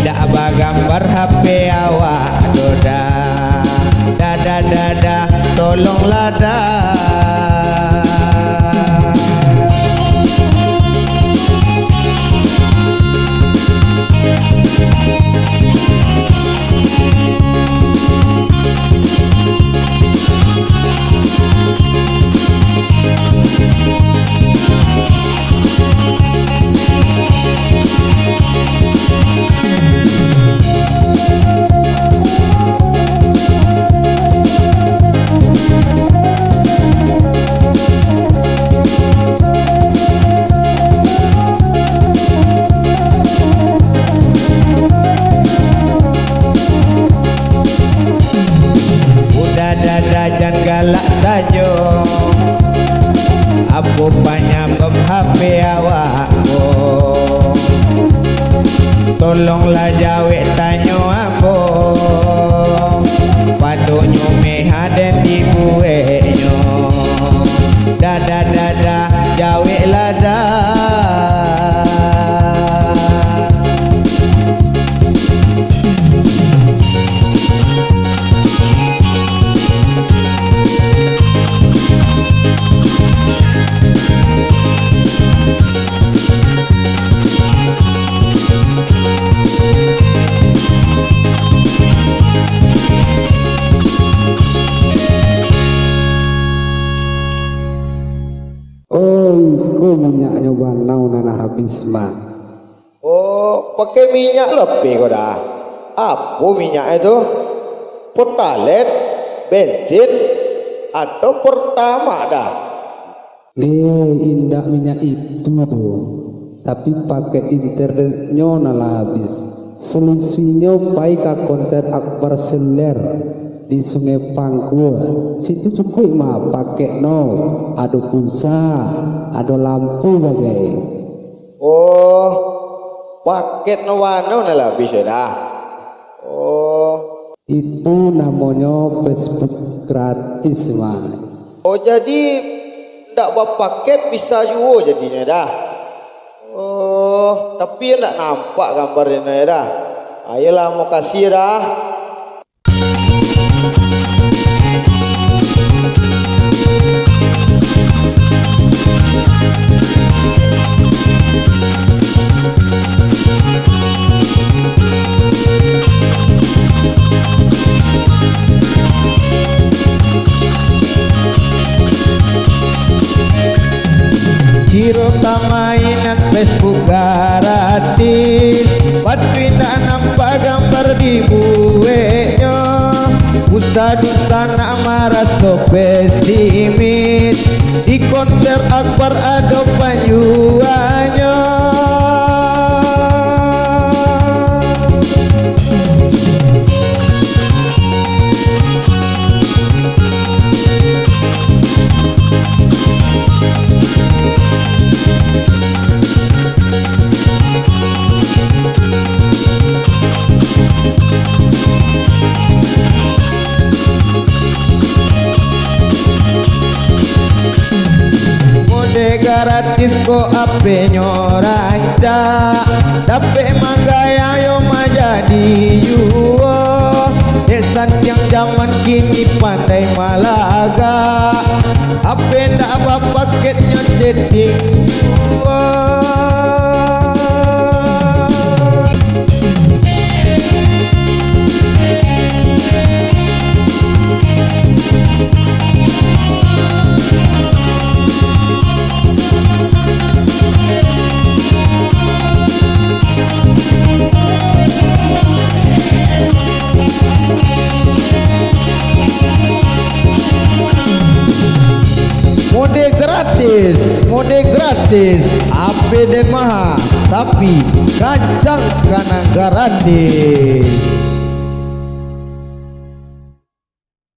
dak bagambar HP awak doda. Dada tolonglah dah. Jangan galak saja, aku penyambung HP awakku. Tolonglah jawab tanya aku, padonyo meha dan dibuenyo. Dada jawablah dah. Kau minyak nyoba nana habis mah. Oh, pakai minyak lebih kau dah. Apa minyak itu? Pertalite, bensin, atau pertama dah? Indah minyak itu, tapi pakai internetnya nala habis. Solusinya baik ke konten Akbar Seller di Sungai Pangkul. Situ cukup mah pakai ada pulsa, ada lampu bagai. Oh, paket warna lah bisa dah. Oh, itu namanya Facebook gratis mah. Oh, jadi ndak buat paket bisa juga jadinya dah. Oh, tapi ndak nampak gambarnya dah. Ayolah mau kasih dah. Kiro mainan Facebook gratis, tapi tak nampak gambar di buenya. Dusta nak marah so pesimis, di konser Akbar ada penyuanya. Gratis ko ape nyoraca, tapi manggaya yo majadi yuo. Desan yang zaman kini pandai malaga, ape ndak apa paketnya setting yuo. Mode gratis, apa deh mahal, tapi kacang kanan gratis.